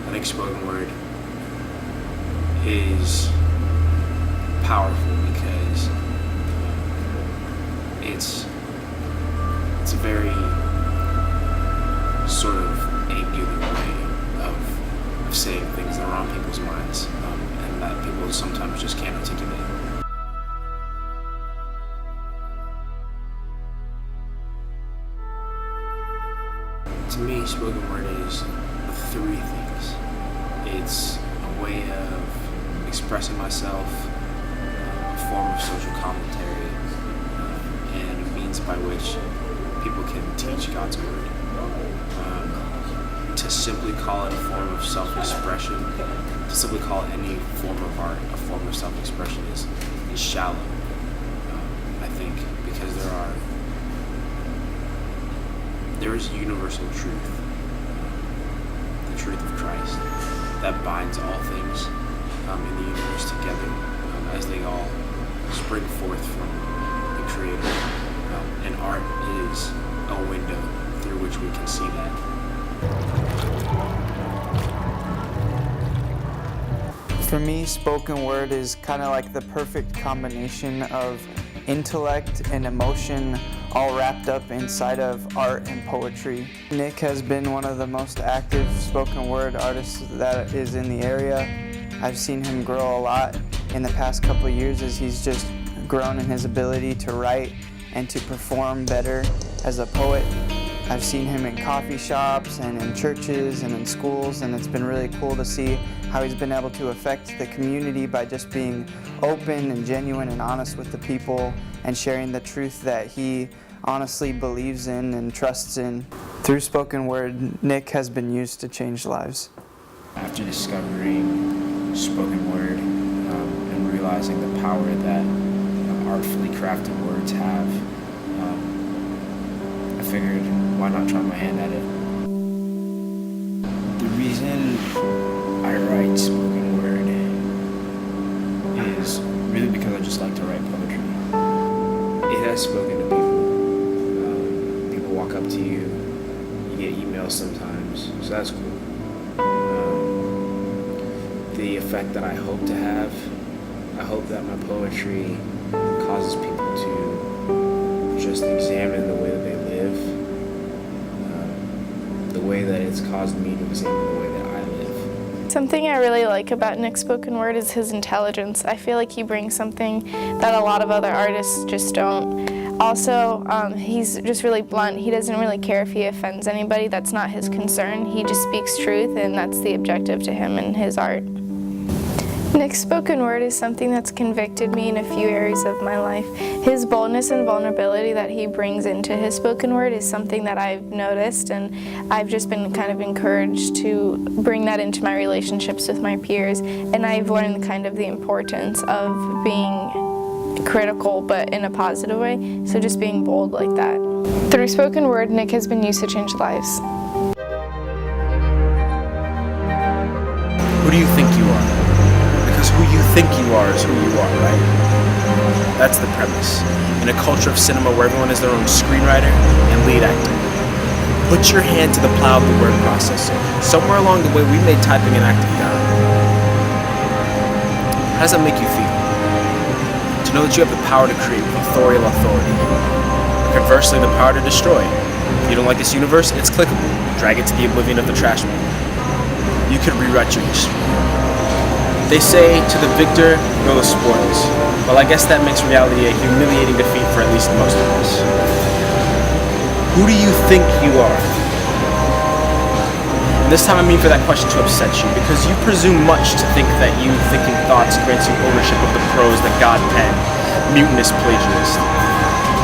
I think spoken word is powerful because it's a very sort of angular way of saying things that are on people's minds, and that people sometimes just can't articulate. To me, spoken word is three things. It's a way of expressing myself, a form of social commentary, and a means by which people can teach God's word. To simply call it a form of self-expression, to simply call any form of art a form of self-expression is shallow. I think because there is universal truth, the truth of Christ, that binds all things in the universe together as they all spring forth from the Creator. And art is a window through which we can see that. For me, spoken word is kind of like the perfect combination of intellect and emotion all wrapped up inside of art and poetry. Nick has been one of the most active spoken word artists that is in the area. I've seen him grow a lot in the past couple of years as he's just grown in his ability to write and to perform better as a poet. I've seen him in coffee shops and in churches and in schools, and it's been really cool to see how he's been able to affect the community by just being open and genuine and honest with the people and sharing the truth that he honestly believes in and trusts in. Through spoken word, Nick has been used to change lives. After discovering spoken word and realizing the power that artfully crafted words have, I figured, why not try my hand at it? The reason I write spoken word is really because I just like to write poetry. It has spoken to people. People walk up to you, you get emails sometimes, so that's cool. The effect that I hope to have, I hope that my poetry causes people to just examine the way that they live, the way that it's caused me to examine the way that I live. Something I really like about Nick's spoken word is his intelligence. I feel like he brings something that a lot of other artists just don't. Also, he's just really blunt. He doesn't really care if he offends anybody. That's not his concern. He just speaks truth, and that's the objective to him in his art. Nick's spoken word is something that's convicted me in a few areas of my life. His boldness and vulnerability that he brings into his spoken word is something that I've noticed, and I've just been kind of encouraged to bring that into my relationships with my peers, and I've learned kind of the importance of being critical but in a positive way, so just being bold like that. Through spoken word, Nick has been used to change lives. Who do you think you are? Because who you think you are is who you are, right? That's the premise. In a culture of cinema where everyone is their own screenwriter and lead actor, put your hand to the plow of the word processor. Somewhere along the way, we made typing and acting down. How does that make you feel? To know that you have the power to create with authorial authority. Conversely, the power to destroy. You don't like this universe? It's clickable. Drag it to the oblivion of the trash man. You could rewrite your history. They say, to the victor go the spoils. Well, I guess that makes reality a humiliating defeat for at least most of us. Who do you think you are? And this time I mean for that question to upset you, because you presume much to think that you thinking thoughts grants you ownership of the prose that God penned, mutinous plagiarist.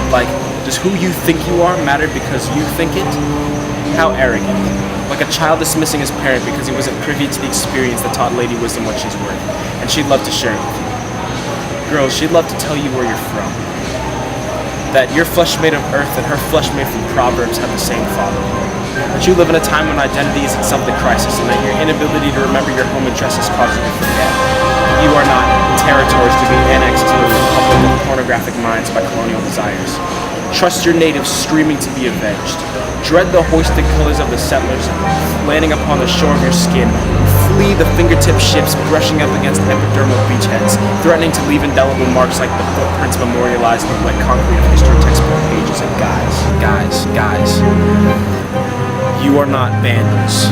Like, does who you think you are matter because you think it? How arrogant. Like a child dismissing his parent because he wasn't privy to the experience that taught Lady Wisdom what she's worth, and she'd love to share it with you. Girls, she'd love to tell you where you're from. That your flesh made of earth and her flesh made from Proverbs have the same father. That you live in a time when identity is itself the crisis, and that your inability to remember your home address has caused you to forget. You are not territories to be annexed to a republic of pornographic minds by colonial desires. Trust your natives screaming to be avenged. Dread the hoisted colors of the settlers landing upon the shore of your skin, flee the fingertip ships brushing up against epidermal beachheads, threatening to leave indelible marks like the footprints memorialized in the wet concrete of history textbook pages. And guys, you are not vandals,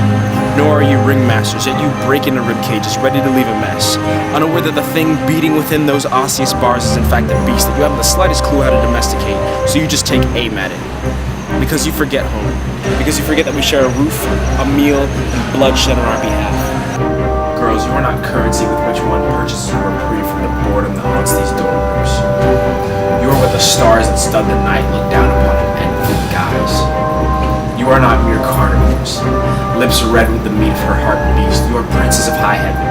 nor are you ringmasters, yet you break into rib cages, ready to leave a mess, unaware that the thing beating within those osseous bars is in fact a beast that you haven't the slightest clue how to domesticate, so you just take aim at it. Because you forget home. Because you forget that we share a roof, a meal, and bloodshed on our behalf. Girls, you are not currency with which one purchases a reprieve from the boredom that haunts these dorm rooms. You are what the stars that stud the night look down upon and envy. Guys, you are not mere carnivores, lips red with the meat of her heart beast. You are princes of high heaven,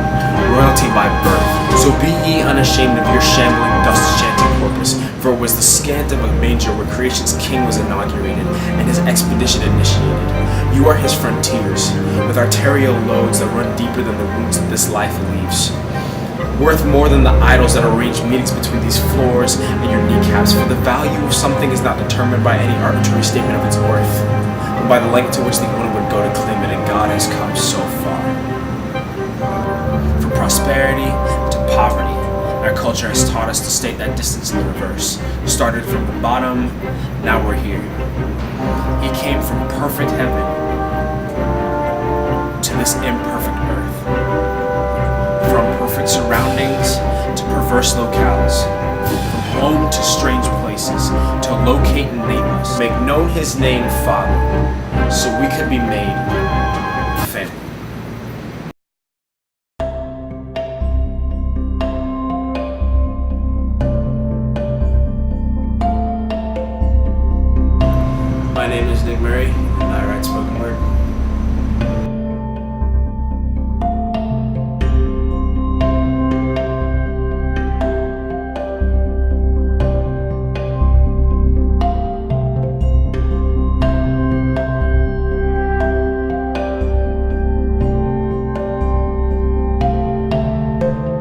royalty by birth. So be ye unashamed of your shambling, dust-chanting corpus, for it was the scant of a manger where creation's king was inaugurated and his expedition initiated. You are his frontiers, with arterial loads that run deeper than the wounds that this life leaves. Worth more than the idols that arrange meetings between these floors and your kneecaps, for the value of something is not determined by any arbitrary statement of its worth, but by the length to which the owner would go to claim it, and God has come so far. From prosperity to poverty, our culture has taught us to state that distance in the reverse. Started from the bottom, now we're here. He came from perfect heaven to this imperfect earth. From perfect surroundings to perverse locales. From home to strange places, to locate and name us. Make known his name, Father, so we could be made